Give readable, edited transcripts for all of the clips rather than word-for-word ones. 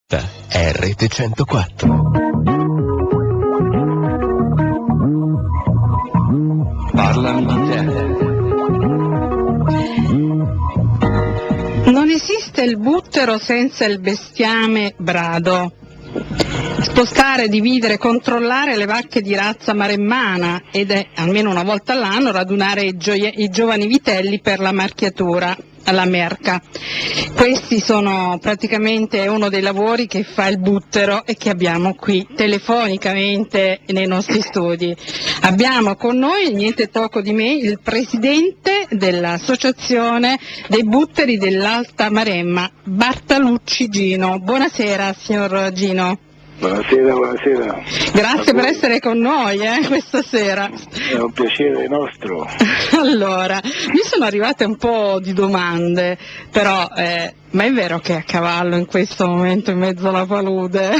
È Rete 104. Parlami di te. Non esiste il buttero senza il bestiame brado. Spostare, dividere, controllare le vacche di razza maremmana ed è almeno una volta all'anno radunare i giovani vitelli per la marchiatura alla merca. Questi sono praticamente uno dei lavori che fa il buttero e che abbiamo qui telefonicamente nei nostri studi. Abbiamo con noi, niente poco di me, il presidente dell'associazione dei butteri dell'Alta Maremma, Bartalucci Gino. Buonasera signor Gino. Buonasera. Grazie per essere con noi questa sera. È un piacere nostro. Allora, mi sono arrivate un po' di domande, però ma è vero che è a cavallo in questo momento in mezzo alla palude?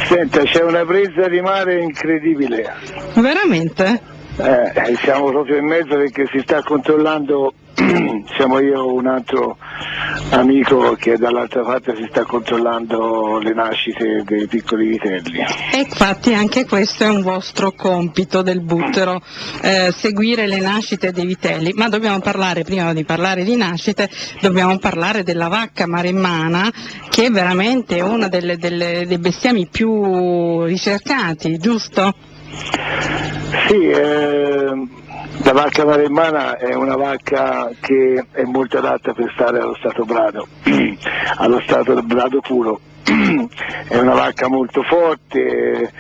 Senta, c'è una presa di mare incredibile. Veramente? Siamo proprio in mezzo perché si sta controllando, siamo io e un altro amico che dall'altra parte si sta controllando le nascite dei piccoli vitelli. E infatti anche questo è un vostro compito del buttero, seguire le nascite dei vitelli, ma dobbiamo parlare, prima di parlare di nascite, dobbiamo parlare della vacca maremmana, che è veramente uno dei bestiami più ricercati, giusto? Sì, la vacca maremmana è una vacca che è molto adatta per stare allo stato brado, allo stato brado puro. È una vacca molto forte,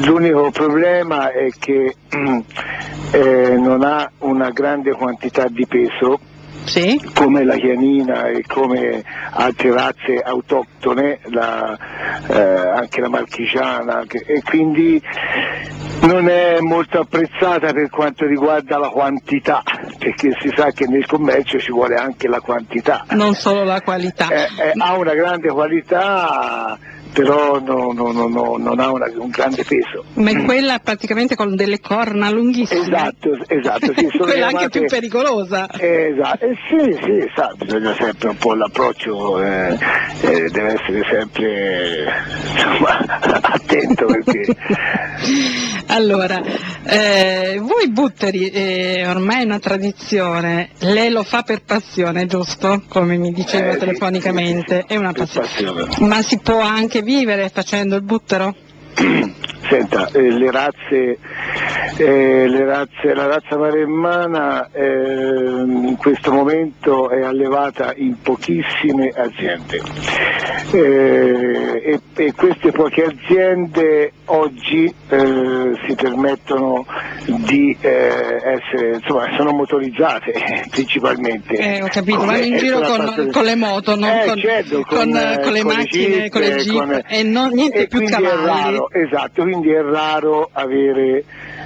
l'unico problema è che non ha una grande quantità di peso. Sì. Come la chianina e come altre razze autoctone, anche la marchigiana, e quindi non è molto apprezzata per quanto riguarda la quantità, perché si sa che nel commercio ci vuole anche la quantità. Non solo la qualità. Ha una grande qualità, però non ha un grande peso. Ma è quella praticamente con delle corna lunghissime. Esatto, sì, sono quella chiamate... anche più pericolosa. Esatto, sì, sa, bisogna sempre un po' l'approccio, deve essere sempre attento perché... Allora, voi butteri, ormai è una tradizione, lei lo fa per passione, giusto? Come mi diceva telefonicamente, sì, è una passione. Ma si può anche vivere facendo il buttero? Senta, la razza maremmana in questo momento è allevata in pochissime aziende e queste poche aziende oggi si permettono di essere, insomma, sono motorizzate principalmente. Ho capito, vanno in giro con le moto, non certo, con le macchine, con le jeep e niente più cavalli. Esatto, quindi è raro avere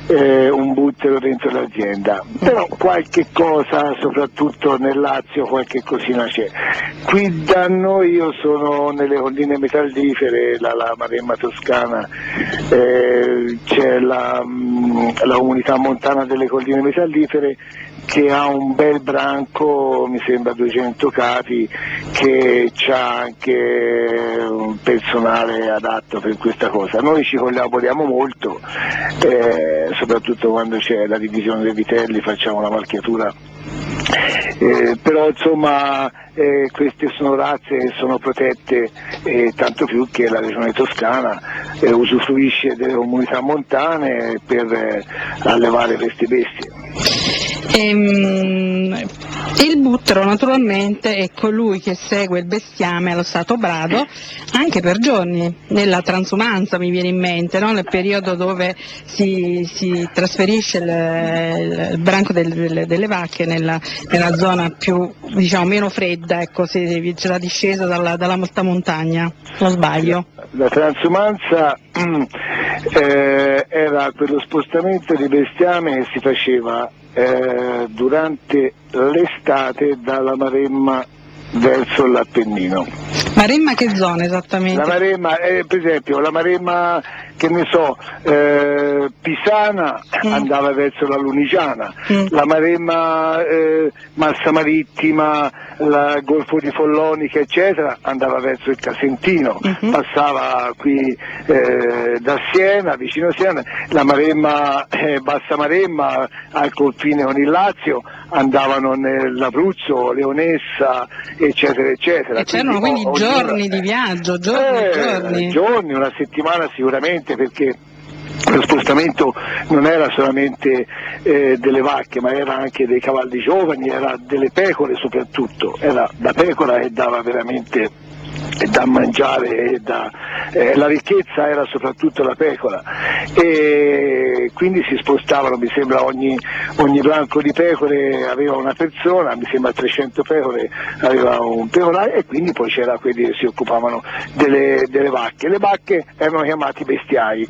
un buttero dentro l'azienda, però qualche cosa, soprattutto nel Lazio, qualche cosina c'è. Qui da noi, io sono nelle colline metallifere, la Maremma toscana, c'è la comunità montana delle colline metallifere che ha un bel branco, mi sembra 200 capi, che ha anche un personale adatto per questa cosa. Noi ci collaboriamo molto, soprattutto quando c'è la divisione dei vitelli, facciamo la marchiatura. Però insomma queste sono razze che sono protette, tanto più che la regione toscana usufruisce delle comunità montane per allevare queste bestie. Il buttero naturalmente è colui che segue il bestiame allo stato brado anche per giorni, nella transumanza mi viene in mente, no? Nel periodo dove si trasferisce il branco delle vacche nella zona più, diciamo, meno fredda, ecco, se c'è la discesa dalla molta montagna, non sbaglio. La transumanza era quello spostamento di bestiame che si faceva durante l'estate dalla Maremma verso l'Appennino. Maremma che zona esattamente? La Maremma, per esempio, la Maremma che ne so, Pisana andava verso la Lunigiana, la Maremma Massa Marittima, il Golfo di Follonica eccetera andava verso il Casentino, passava qui da Siena, vicino a Siena, la Maremma Bassa Maremma al confine con il Lazio andavano nell'Abruzzo, Leonessa eccetera eccetera. E c'erano quindi giorni di viaggio, giorni, una settimana sicuramente, perché lo spostamento non era solamente delle vacche, ma era anche dei cavalli giovani, era delle pecore soprattutto, era la pecora che dava veramente da mangiare, la ricchezza era soprattutto la pecora, e quindi si spostavano, mi sembra ogni branco di pecore aveva una persona, mi sembra 300 pecore aveva un pecораio, e quindi poi c'era quelli che si occupavano delle vacche. Le vacche erano chiamati bestiai.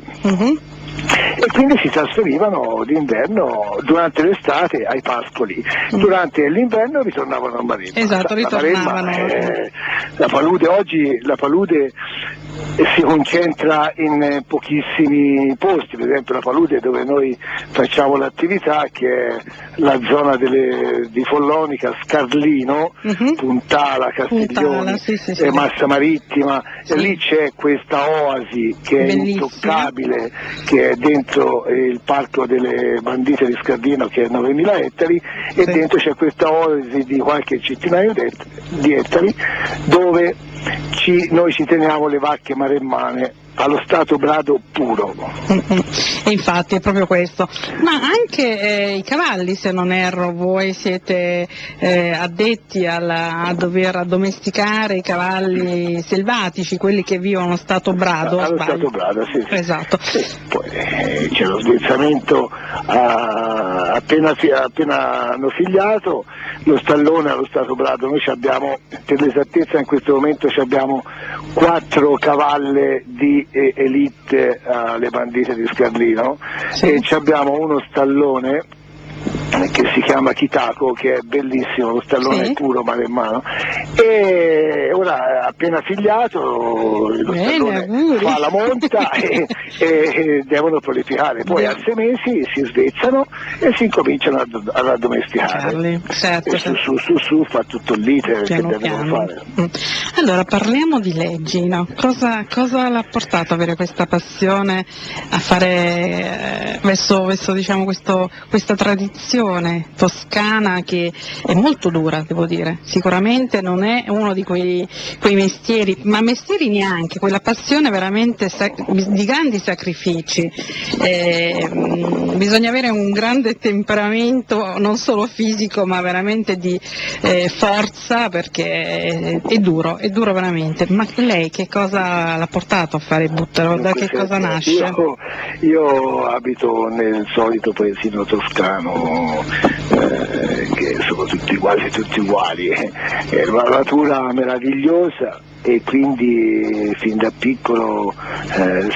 E quindi si trasferivano d'inverno durante l'estate ai pascoli, durante l'inverno ritornavano a Maremma. Esatto, ritornavano. La palude oggi, si concentra in pochissimi posti, per esempio la palude dove noi facciamo l'attività, che è la zona di Follonica, Scarlino, Puntala, Castiglione, sì. Massa Marittima, e lì c'è questa oasi che è intoccabile, che è dentro il parco delle bandite di Scardino, che è 9.000 ettari, e dentro c'è questa oasi di qualche centinaio di ettari dove noi ci teniamo le vacche maremmane allo stato brado puro. E infatti è proprio questo. Ma anche i cavalli, se non erro, voi siete addetti a dover addomesticare i cavalli selvatici, quelli che vivono allo stato brado. Allo stato brado, sì. Esatto. Sì. Poi c'è lo svezzamento appena hanno figliato, lo stallone allo stato brado. Noi abbiamo, per l'esattezza in questo momento abbiamo 4 cavalle di elite alle bandite di Scarlino, e abbiamo uno stallone che si chiama Chitaco, che è bellissimo, lo stallone puro maremmano, e ora appena figliato lo stallone fa la monta e devono prolificare, poi a 6 mesi si svezzano e si incominciano ad addomesticare. Certo. E su fa tutto l'iter che devono fare. Allora parliamo di leggi, no? Cosa l'ha portato ad avere questa passione a fare verso diciamo questa tradizione toscana, che è molto dura, devo dire, sicuramente non è uno di quei mestieri, ma mestieri neanche, quella passione veramente di grandi sacrifici, bisogna avere un grande temperamento non solo fisico ma veramente di forza, perché è duro veramente. Ma lei che cosa l'ha portato a fare Buttero? Da che cosa nasce? Io abito nel solito paesino toscano, che sono quasi tutti uguali, è una natura meravigliosa, e quindi fin da piccolo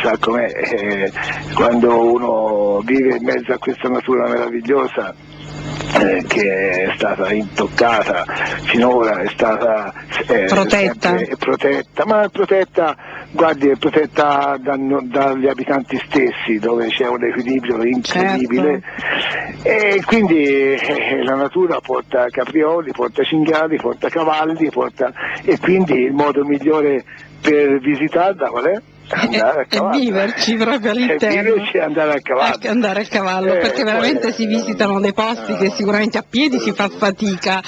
sa com'è, quando uno vive in mezzo a questa natura meravigliosa, che è stata intoccata finora, è stata protetta, ma guardi, è protetta dagli abitanti stessi, dove c'è un equilibrio incredibile, e quindi la natura porta caprioli, porta cinghiali, porta cavalli, e quindi il modo migliore per visitarla qual è? Andare a cavallo. E viverci proprio all'interno, e andare a cavallo, perché veramente si visitano dei posti che sicuramente a piedi si fa fatica,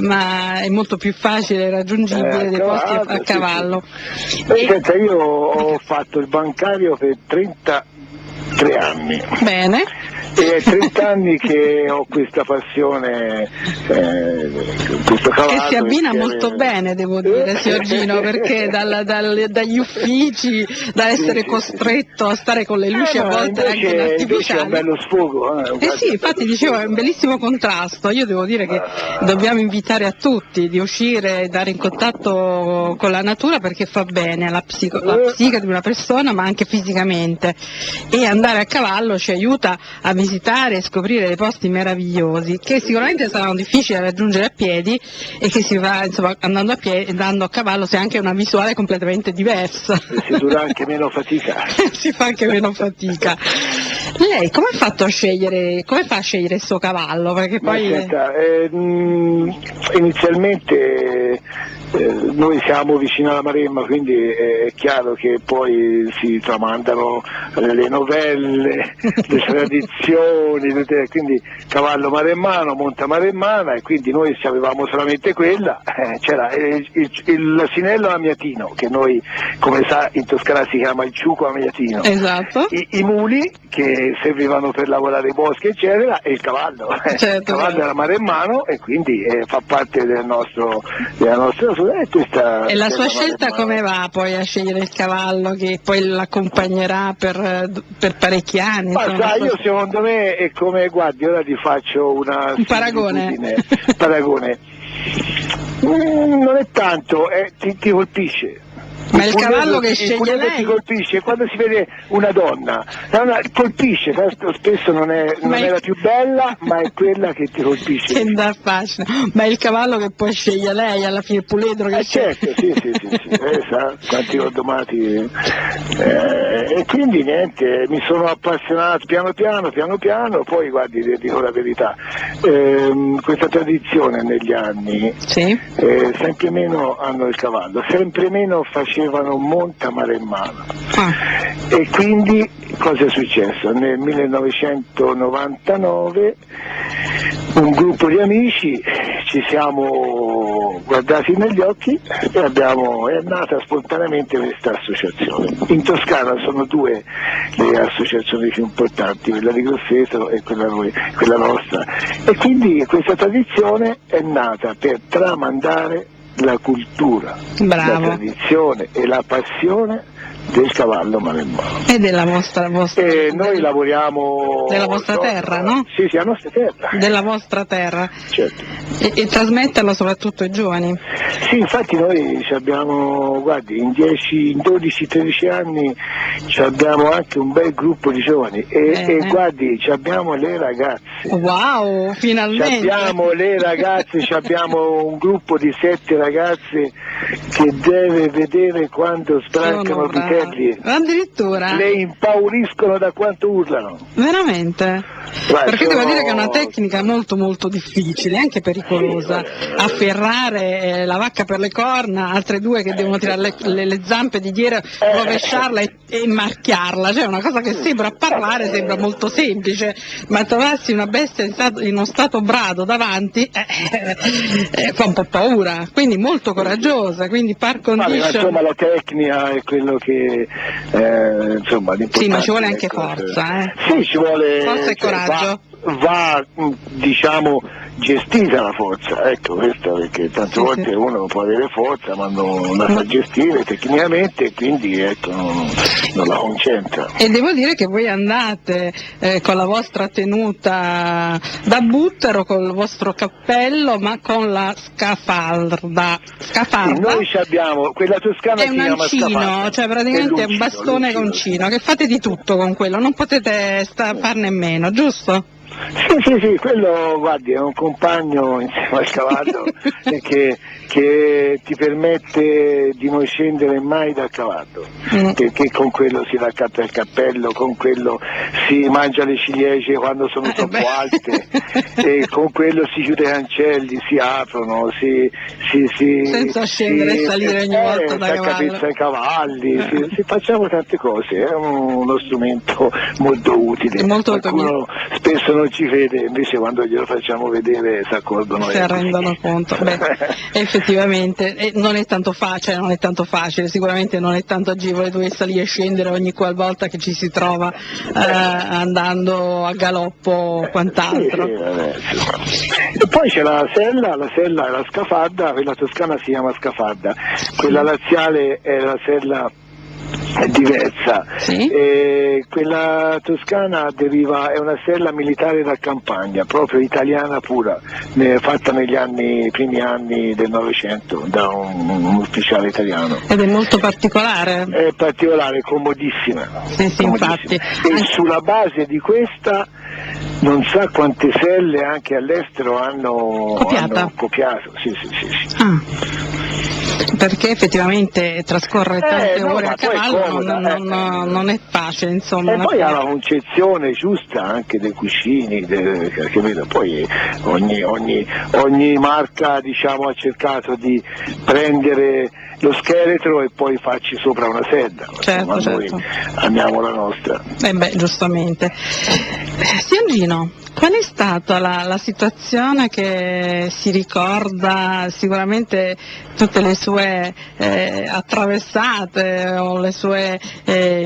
ma è molto più facile raggiungibile dei posti a cavallo. Sì. Senta, io ho fatto il bancario per 33 anni. Bene. E è 30 anni che ho questa passione, questo cavallo. Che si abbina molto bene, devo dire, signor Gino, perché dagli uffici, da essere costretto a stare con le luci a volte anche artificiali. Invece è un bello sfogo. Sì, infatti dicevo, è un bellissimo contrasto. Io devo dire che dobbiamo invitare a tutti di uscire e dare in contatto con la natura, perché fa bene alla psiche di una persona, ma anche fisicamente. E andare a cavallo ci aiuta a visitare e scoprire dei posti meravigliosi che sicuramente saranno difficili da raggiungere a piedi e che si va, insomma, andando a cavallo si ha anche una visuale completamente diversa. Si dura anche meno fatica. Si fa anche meno fatica. Lei come ha fatto a scegliere, come fa a scegliere il suo cavallo? Perché poi... Senta, inizialmente noi siamo vicino alla Maremma, quindi è chiaro che poi si tramandano le novelle, le tradizioni, quindi cavallo maremmano, monta maremmana, e quindi noi avevamo solamente quella, c'era l'asinello amiatino, che noi, come sa, in Toscana si chiama il ciuco amiatino, esatto. I muli che servivano per lavorare i boschi eccetera, e il cavallo, Certo, il cavallo era maremmano e quindi fa parte della nostra E la sua scelta come va poi a scegliere il cavallo che poi l'accompagnerà per parecchi anni? Ma insomma, sai, io secondo me è come, guardi, ora ti faccio un paragone. paragone. Non è tanto, ti colpisce. Ma il cavallo che sceglie lei? Ti colpisce quando si vede una donna, colpisce, spesso non è la più bella, ma è quella che ti colpisce. Che da facile. Ma è il cavallo che poi sceglie lei, alla fine il puledro che certo, sì, sa quanti ho domati. E quindi niente, mi sono appassionato piano piano, poi guardi, ti dico la verità, questa tradizione negli anni, sì. Sempre meno hanno il cavallo, sempre meno facevano monta maremmana. E quindi cosa è successo? Nel 1999 un gruppo di amici ci siamo guardati negli occhi e è nata spontaneamente questa associazione. In Toscana sono due le associazioni più importanti, quella di Grosseto e quella nostra, e quindi questa tradizione è nata per tramandare la cultura, Bravo. La tradizione e la passione del cavallo maremmano. E della vostra noi lavoriamo della vostra terra, no? Sì, la nostra terra. Della vostra terra. Certo. E trasmetterlo soprattutto ai giovani. Sì, infatti noi abbiamo, guardi, in 12-13 anni abbiamo anche un bel gruppo di giovani e guardi, abbiamo le ragazze. Wow, finalmente! Abbiamo le ragazze, abbiamo un gruppo di 7 ragazze che deve vedere quando sbrancano i vitelli. Addirittura? Le impauriscono da quanto urlano. Veramente? Perché devo dire che è una tecnica molto molto difficile, anche pericolosa. Afferrare la vacca per le corna, altre due che devono tirare le zampe di dietro, rovesciarla e marchiarla, cioè una cosa che sembra a parlare, sembra molto semplice, ma trovarsi una bestia in uno stato brado davanti fa un po' paura, quindi molto coraggiosa, quindi par condicio. Insomma la tecnica è quello che insomma l'importante. Sì, ma ci vuole anche forza, Sì, ci vuole forza e coraggio. Va diciamo gestita la forza, ecco questo, perché tante volte uno può avere forza ma non la sa gestire tecnicamente e quindi ecco non la concentra. E devo dire che voi andate con la vostra tenuta da buttero, con il vostro cappello, ma con la scafarda. Sì, noi abbiamo, quella toscana è un ancino, cioè praticamente è un bastone concino, che fate di tutto con quello, non potete farne meno, giusto? Sì, quello guardi è un compagno insieme al cavallo che ti permette di non scendere mai dal cavallo, perché con quello si raccappa il cappello, con quello si mangia le ciliegie quando sono troppo alte, e con quello si chiude i cancelli, si aprono, senza scendere e salire ogni volta da cavallo. I cavalli, facciamo tante cose, è uno strumento molto utile. Qualcuno spesso non ci vede, invece quando glielo facciamo vedere si accorgono. Si rendono conto. Beh, effettivamente non è tanto facile, sicuramente non è tanto agevole dover salire e scendere ogni qualvolta che ci si trova andando a galoppo o quant'altro. E poi c'è la sella e la scafarda, quella toscana si chiama scafarda, quella laziale è la sella è diversa. Sì. Quella toscana è una stella militare da campagna, proprio italiana pura, fatta negli primi anni del Novecento da un ufficiale italiano. Ed è molto particolare. È particolare, comodissima. Sì, infatti. E sulla base di questa non sa quante selle anche all'estero hanno copiato. Sì. Perché effettivamente trascorrere tante ore a cavallo non è facile, insomma. E poi ha la concezione giusta anche dei cuscini, capito? Poi ogni marca, diciamo, ha cercato di prendere lo scheletro e poi farci sopra una sedda. Certo. Noi abbiamo la nostra. Giustamente. Signor Gino, qual è stata la situazione che si ricorda? Sicuramente tutte le sue attraversate o le sue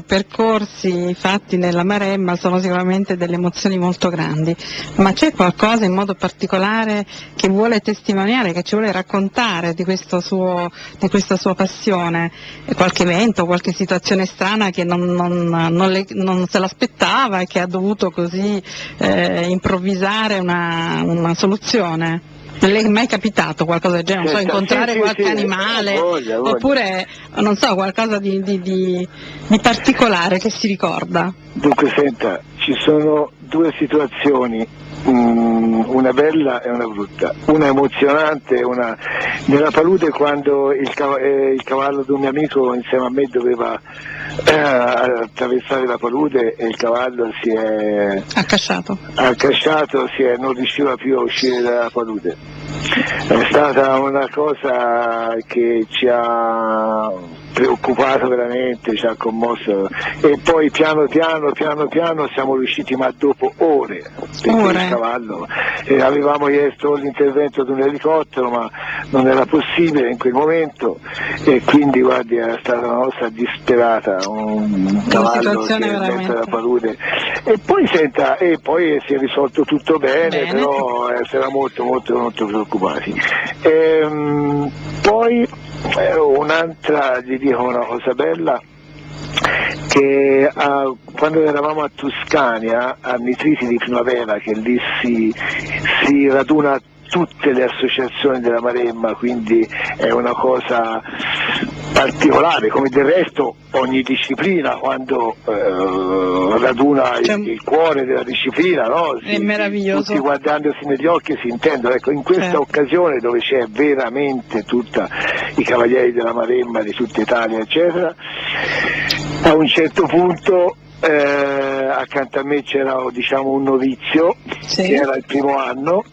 percorsi fatti nella Maremma sono sicuramente delle emozioni molto grandi, ma c'è qualcosa in modo particolare che vuole testimoniare, che ci vuole raccontare di questa sua passione? Qualche evento, qualche situazione strana che non se l'aspettava e che ha dovuto così improvvisare una soluzione? Non le è mai capitato qualcosa del genere? Non so, incontrare qualche animale, voglia. Oppure, non so, qualcosa di particolare che si ricorda? Dunque, senta, ci sono due situazioni, una bella e una brutta, una emozionante, una nella palude quando il cavallo di un mio amico insieme a me doveva attraversare la palude e il cavallo si è accasciato, non riusciva più a uscire dalla palude. È stata una cosa che ci ha preoccupato veramente, ci ha commosso, e poi piano piano siamo riusciti, ma dopo ore, perché il cavallo avevamo chiesto l'intervento di un elicottero ma non era possibile in quel momento, e quindi guardi, era stata una nostra disperata, un cavallo che è dentro la palude, e poi si è risolto tutto bene. Però si era molto preoccupati. Poi un'altra, gli dico una cosa bella, che quando eravamo a Tuscania, a Nitriti di Primavera, che lì si raduna tutte le associazioni della Maremma, quindi è una cosa particolare, come del resto ogni disciplina quando raduna il cuore della disciplina, no? È meraviglioso. Tutti guardandosi negli occhi si intendono. Ecco, in questa occasione, dove c'è veramente tutti i cavalieri della Maremma di tutta Italia, eccetera, a un certo punto accanto a me c'era, diciamo, un novizio, che era il primo anno,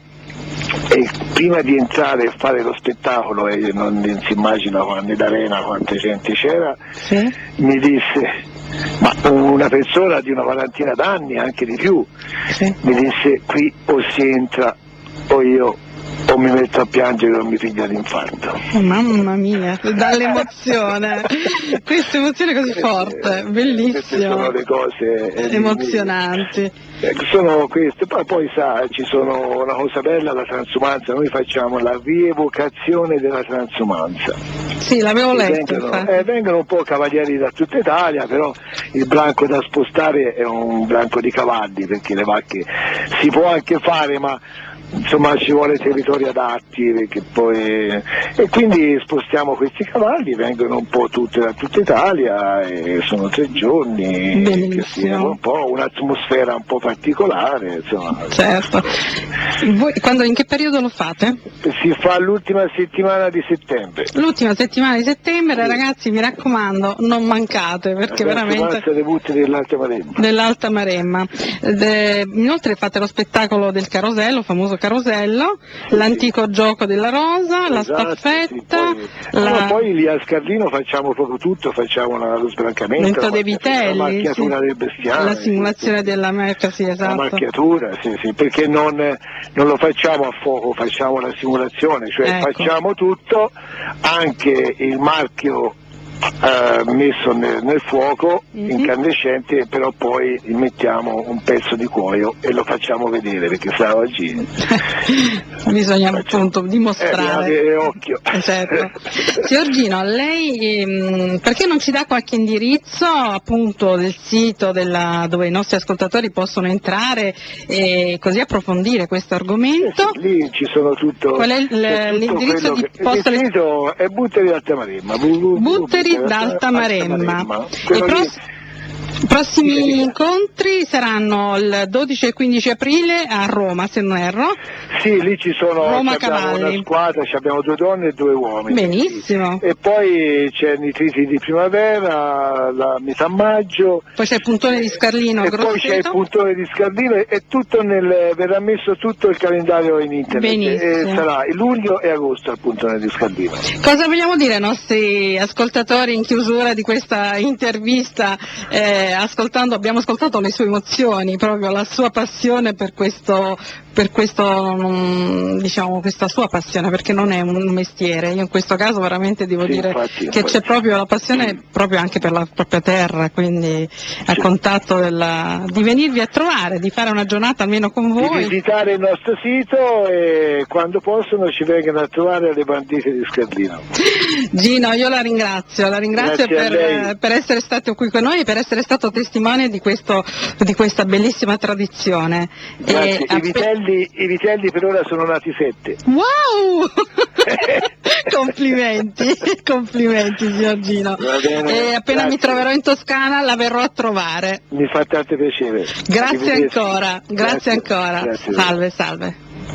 e prima di entrare a fare lo spettacolo, e non si immagina nell'arena quanta gente c'era, mi disse, ma una persona di una quarantina d'anni, anche di più, mi disse: qui o si entra o io o mi metto a piangere o mi piglia l'infarto. Mamma mia, dall'emozione, questa emozione così forte, bellissima. Queste sono le cose emozionanti. Sono queste, poi ci sono una cosa bella, la transumanza, noi facciamo la rievocazione della transumanza. Sì, l'avevo letto. Vengono un po' cavalieri da tutta Italia, però il branco da spostare è un branco di cavalli, perché le vacche si può anche fare, ma insomma ci vuole territori adatti, perché poi, e quindi spostiamo questi cavalli, vengono un po' tutte da tutta Italia, e sono 3 giorni. Bellissimo. Un po' un'atmosfera un po' particolare, insomma. Certo. Voi in che periodo lo fate? Si fa l'ultima settimana di settembre. L'ultima settimana di settembre, ragazzi, mi raccomando, non mancate, perché veramente debutto dell'Alta Maremma. Inoltre fate lo spettacolo del carosello, famoso carosello, l'antico gioco della rosa, la staffetta, poi lì a Scardino facciamo proprio tutto, facciamo lo sbrancamento, dei vitelli, la macchiatura del bestiame, la simulazione della merca, esatto. La macchiatura, perché non lo facciamo a fuoco, facciamo la simulazione, cioè facciamo tutto, anche il marchio messo nel fuoco incandescente, però poi mettiamo un pezzo di cuoio e lo facciamo vedere, perché sa oggi bisogna appunto dimostrare. avere occhio. Certo. Signor Gino, lei perché non ci dà qualche indirizzo appunto del sito dove i nostri ascoltatori possono entrare e così approfondire questo argomento? Sì, lì ci sono tutto. Qual è l'indirizzo di posta? Il sito è Butteri d'Alta Maremma. Butteri d'Alta Maremma. I prossimi incontri saranno il 12 e 15 aprile a Roma, se non erro. Sì, lì ci sono Roma abbiamo Cavalli. una squadra, abbiamo 2 donne e 2 uomini. Benissimo. E poi c'è Nitriti di Primavera, la metà maggio. Poi c'è il puntone di Scarlino E poi c'è il puntone di Scardino e tutto verrà messo tutto il calendario in internet. Benissimo. E sarà luglio e agosto al puntone di Scardino. Cosa vogliamo dire ai nostri ascoltatori in chiusura di questa intervista? Abbiamo ascoltato le sue emozioni, proprio la sua passione per questo, diciamo, questa sua passione, perché non è un mestiere. Io in questo caso veramente devo dire infatti. c'è proprio la passione proprio anche per la propria terra, quindi a contatto di venirvi a trovare, di fare una giornata almeno con Di voi. visitare il nostro sito e quando possono ci vengano a trovare alle bandite di Scardino. Gino, io la ringrazio Grazie a lei. per essere stato qui con noi e per essere stato testimone di questa bellissima tradizione. Grazie. I vitelli per ora sono nati 7. Wow! complimenti signor Gino. Va bene, E appena grazie. mi troverò in Toscana la verrò a trovare. Mi fa tanto piacere. Grazie Arrivederci. ancora, grazie ancora. Grazie. Salve.